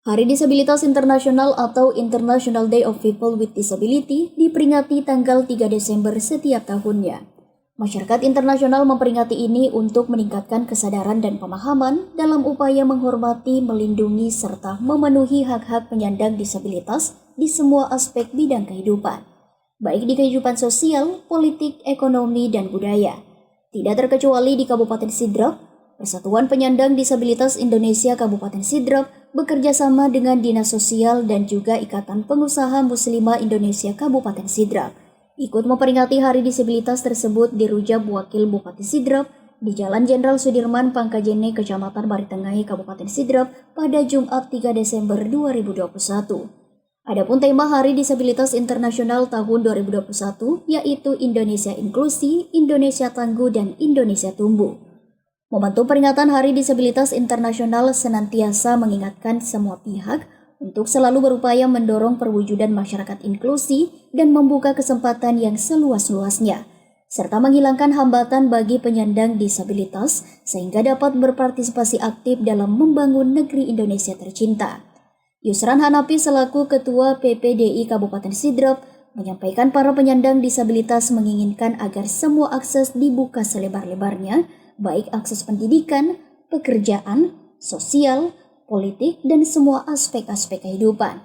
Hari Disabilitas Internasional atau International Day of People with Disability diperingati tanggal 3 Desember setiap tahunnya. Masyarakat internasional memperingati ini untuk meningkatkan kesadaran dan pemahaman dalam upaya menghormati, melindungi, serta memenuhi hak-hak penyandang disabilitas di semua aspek bidang kehidupan, baik di kehidupan sosial, politik, ekonomi, dan budaya. Tidak terkecuali di Kabupaten Sidrap, Persatuan Penyandang Disabilitas Indonesia Kabupaten Sidrap bekerja sama dengan Dinas Sosial dan juga Ikatan Pengusaha Muslimah Indonesia Kabupaten Sidrap ikut memperingati Hari Disabilitas tersebut di Rujab Wakil Bupati Sidrap di Jalan Jenderal Sudirman, Pangkajene, Kecamatan Baritengahi, Kabupaten Sidrap pada Jumat 3 Desember 2021. Adapun tema Hari Disabilitas Internasional tahun 2021 yaitu Indonesia Inklusi, Indonesia Tangguh, dan Indonesia Tumbuh. Momentum peringatan Hari Disabilitas Internasional senantiasa mengingatkan semua pihak untuk selalu berupaya mendorong perwujudan masyarakat inklusi dan membuka kesempatan yang seluas-luasnya, serta menghilangkan hambatan bagi penyandang disabilitas sehingga dapat berpartisipasi aktif dalam membangun negeri Indonesia tercinta. Yusran Hanafi selaku Ketua PPDI Kabupaten Sidrap menyampaikan para penyandang disabilitas menginginkan agar semua akses dibuka selebar-lebarnya, baik akses pendidikan, pekerjaan, sosial, politik, dan semua aspek-aspek kehidupan.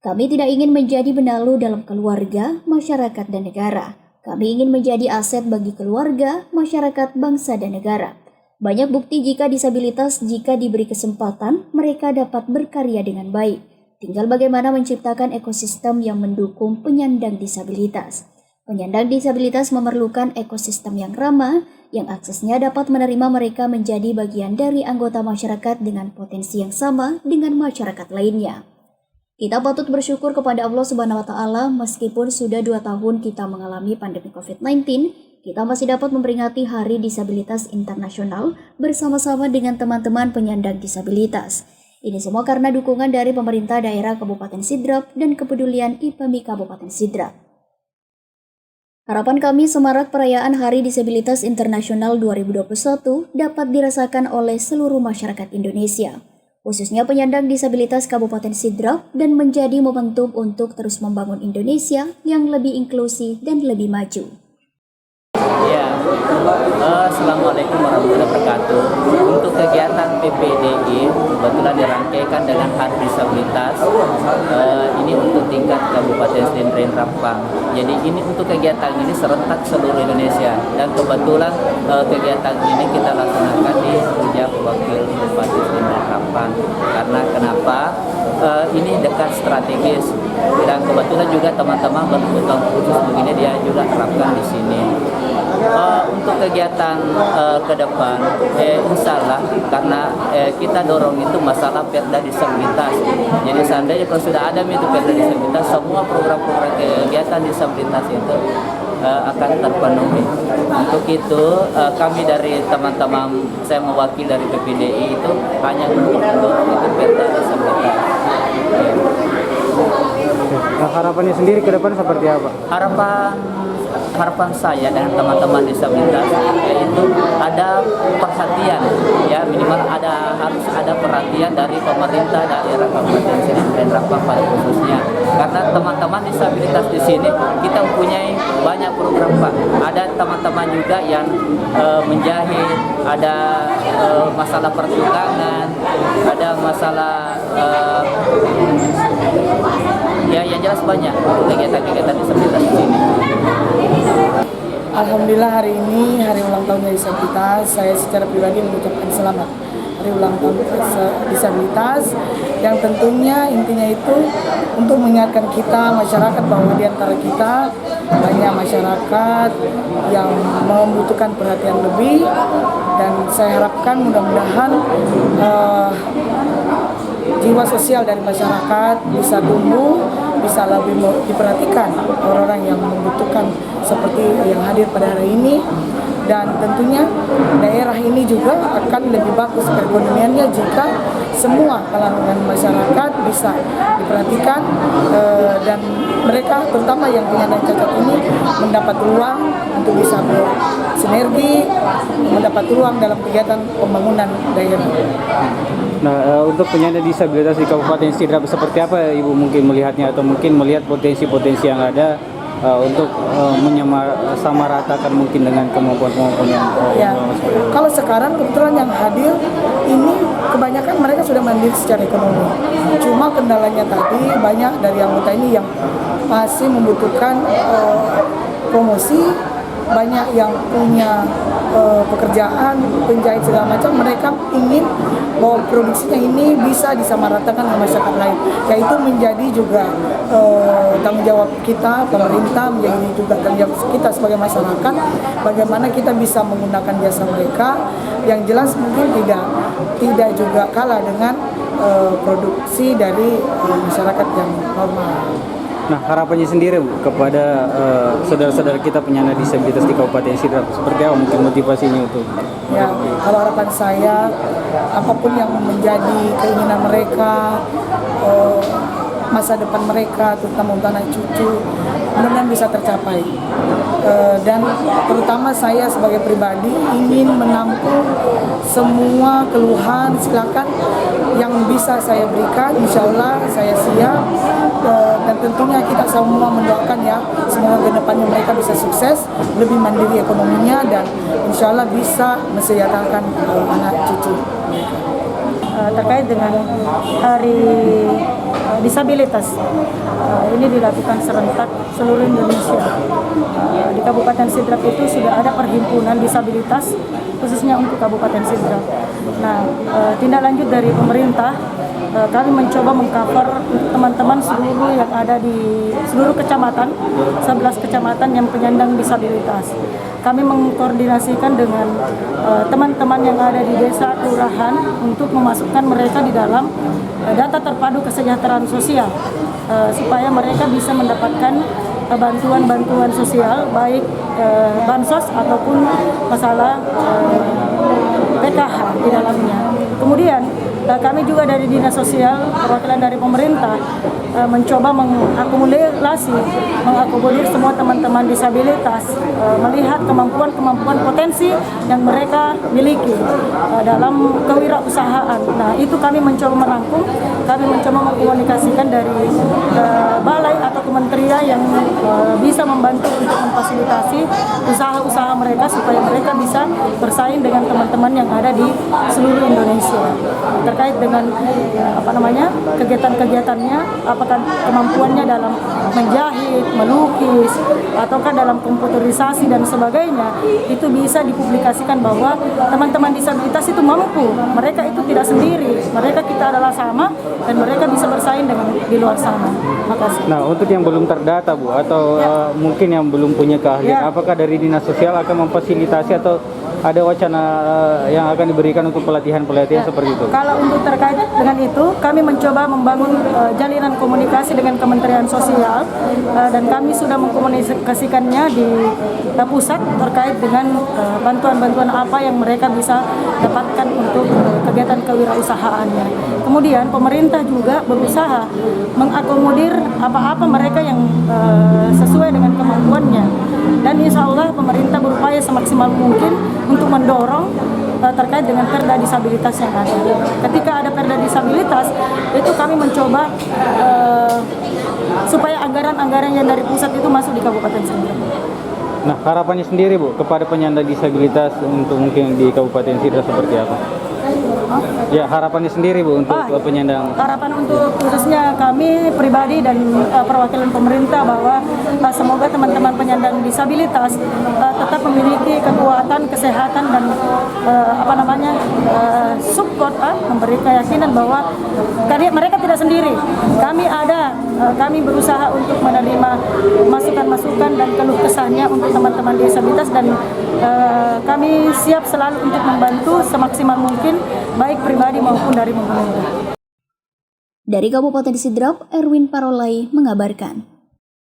Kami tidak ingin menjadi benalu dalam keluarga, masyarakat, dan negara. Kami ingin menjadi aset bagi keluarga, masyarakat, bangsa, dan negara. Banyak bukti jika disabilitas, jika diberi kesempatan, mereka dapat berkarya dengan baik. Tinggal bagaimana menciptakan ekosistem yang mendukung penyandang disabilitas. Penyandang disabilitas memerlukan ekosistem yang ramah, yang aksesnya dapat menerima mereka menjadi bagian dari anggota masyarakat dengan potensi yang sama dengan masyarakat lainnya. Kita patut bersyukur kepada Allah Subhanahu wa Ta'ala, meskipun sudah 2 tahun kita mengalami pandemi COVID-19, kita masih dapat memperingati Hari Disabilitas Internasional bersama-sama dengan teman-teman penyandang disabilitas. Ini semua karena dukungan dari pemerintah daerah Kabupaten Sidrap dan kepedulian IPMI Kabupaten Sidrap. Harapan kami semarak perayaan Hari Disabilitas Internasional 2021 dapat dirasakan oleh seluruh masyarakat Indonesia, khususnya penyandang disabilitas Kabupaten Sidrap, dan menjadi momentum untuk terus membangun Indonesia yang lebih inklusif dan lebih maju. Ya, Assalamualaikum warahmatullahi wabarakatuh. Untuk kegiatan PPDI kebetulan dirangkaikan dengan Hari Disabilitas. Ini untuk tingkat Kabupaten Sdn Rapang. Jadi ini untuk kegiatan ini serentak seluruh Indonesia, dan kebetulan kegiatan ini kita laksanakan di Rujab Wakil Bupati Sdn Rapang. Karena kenapa? Ini dekat strategis, dan kebetulan juga teman-teman berkebutuhan khusus begini dia juga terapkan di sini. Untuk kegiatan ke depan, insya Allah karena kita dorong itu masalah perda disabilitas. Jadi seandainya kalau sudah ada itu perda disabilitas, semua program-program kegiatan disabilitas itu akan terpenuhi. Untuk itu kami dari teman-teman, saya mewakili dari PPDI itu hanya untuk mendorong itu perda disabilitas. Nah, harapannya sendiri ke depan seperti apa? Harapan saya dengan teman-teman disabilitas yaitu ada perhatian, ya minimal harus ada perhatian dari pemerintah daerah Kabupaten Sdn Rapang pada khususnya, karena teman-teman disabilitas di sini kita mempunyai banyak program Pak. Ada teman-teman juga yang menjahit, ada masalah pertukangan, ada masalah ya yang jelas banyak kegiatan-kegiatan disabilitas di sini. Alhamdulillah hari ini hari ulang tahun disabilitas, saya secara pribadi mengucapkan selamat hari ulang tahun disabilitas, yang tentunya intinya itu untuk mengingatkan kita masyarakat bahwa di antara kita banyak masyarakat yang membutuhkan perhatian lebih, dan saya harapkan mudah-mudahan jiwa sosial dari masyarakat bisa tumbuh, bisa lebih diperhatikan orang-orang yang membutuhkan seperti yang hadir pada hari ini. Dan tentunya daerah ini juga akan lebih bagus perekonomiannya jika semua kalangan masyarakat bisa diperhatikan dan mereka terutama yang penyandang cacat ini mendapat ruang untuk bisa bersinergi, mendapat ruang dalam kegiatan pembangunan daerah. Nah, untuk penyandang disabilitas di Kabupaten Sidrap seperti apa Ibu mungkin melihatnya atau mungkin melihat potensi-potensi yang ada untuk menyamaratakan mungkin dengan kemampuan-kemampuan yang Ya, kalau sekarang kebetulan yang hadir ini kebanyakan mereka sudah mandiri secara ekonomi. Cuma kendalanya tadi banyak dari anggota ini yang masih membutuhkan promosi, banyak yang punya pekerjaan, penjahit segala macam, mereka ingin bahwa produksinya ini bisa disamaratakan dengan masyarakat lain. Yaitu menjadi juga tanggung jawab kita, pemerintah, menjadi juga tanggung jawab kita sebagai masyarakat, bagaimana kita bisa menggunakan jasa mereka, yang jelas mungkin tidak juga kalah dengan produksi dari masyarakat yang normal. Nah, harapannya sendiri Bu kepada saudara-saudara kita penyandang disabilitas di Kabupaten Sidrap seperti apa mungkin motivasinya untuk? Ya, kalau harapan saya apapun yang menjadi keinginan mereka, masa depan mereka, terutama untuk anak cucu, mudah-mudahan bisa tercapai. Dan terutama saya sebagai pribadi ingin menampung semua keluhan, silakan yang bisa saya berikan, insya Allah saya siap. Dan tentunya kita semua mendoakan ya, semoga ke depannya mereka bisa sukses, lebih mandiri ekonominya, dan insya Allah bisa mensejahterakan anak cucu mereka. Terkait dengan hari disabilitas, ini dilakukan serentak seluruh Indonesia. Di Kabupaten Sidrap itu sudah ada perhimpunan disabilitas khususnya untuk Kabupaten Sidrap. Nah, tindak lanjut dari pemerintah, kami mencoba mengcover teman-teman seluruh yang ada di seluruh kecamatan, 11 kecamatan yang penyandang disabilitas. Kami mengkoordinasikan dengan teman-teman yang ada di desa kelurahan untuk memasukkan mereka di dalam data terpadu kesejahteraan sosial supaya mereka bisa mendapatkan bantuan-bantuan sosial baik bansos ataupun masalah PKH di dalamnya. Kemudian kami juga dari Dinas Sosial, perwakilan dari pemerintah, mencoba mengakomodir semua teman-teman disabilitas, melihat kemampuan-kemampuan potensi yang mereka miliki dalam kewirausahaan. Nah, itu kami mencoba merangkum, kami mencoba mengkomunikasikan dari balai atau kementerian yang bisa membantu untuk memfasilitasi usaha-usaha mereka supaya mereka bisa bersaing dengan teman-teman yang ada di seluruh Indonesia. Terkait dengan kegiatan-kegiatannya, apakah kemampuannya dalam menjahit, melukis, ataukah dalam komputerisasi dan sebagainya, itu bisa dipublikasikan bahwa teman-teman disabilitas itu mampu, mereka itu tidak sendiri, mereka kita adalah sama dan mereka bisa bersaing dengan di luar sana. Makasih. Nah, untuk yang belum terdata Bu atau mungkin yang belum punya keahlian, apakah dari Dinas Sosial akan memfasilitasi atau ada wacana yang akan diberikan untuk pelatihan-pelatihan seperti itu? Kalau untuk terkait dengan itu, kami mencoba membangun jalinan komunikasi dengan Kementerian Sosial dan kami sudah mengkomunikasikannya di pusat terkait dengan bantuan-bantuan apa yang mereka bisa dapatkan untuk kegiatan kewirausahaannya. Kemudian pemerintah juga berusaha mengakomodir apa-apa mereka yang sesuai dengan kemampuannya. Dan insya Allah pemerintah berupaya semaksimal mungkin untuk mendorong terkait dengan perda disabilitas yang ada. Ketika ada perda disabilitas, itu kami mencoba supaya anggaran-anggaran yang dari pusat itu masuk di Kabupaten Sidrap. Nah, harapannya sendiri Bu kepada penyandang disabilitas untuk mungkin di Kabupaten Sidrap seperti apa? Ya, harapannya sendiri Bu untuk penyandang. Harapan untuk khususnya kami pribadi dan perwakilan pemerintah bahwa semoga teman-teman penyandang disabilitas tetap memiliki kekuatan, kesehatan dan support, memberi keyakinan bahwa mereka tidak sendiri. Kami berusaha untuk menerima masukan-masukan dan keluh kesahnya untuk teman-teman disabilitas dan kami siap selalu untuk membantu semaksimal mungkin baik pribadi maupun dari pemerintah. Dari Kabupaten Sidrap, Erwin Parolai mengabarkan.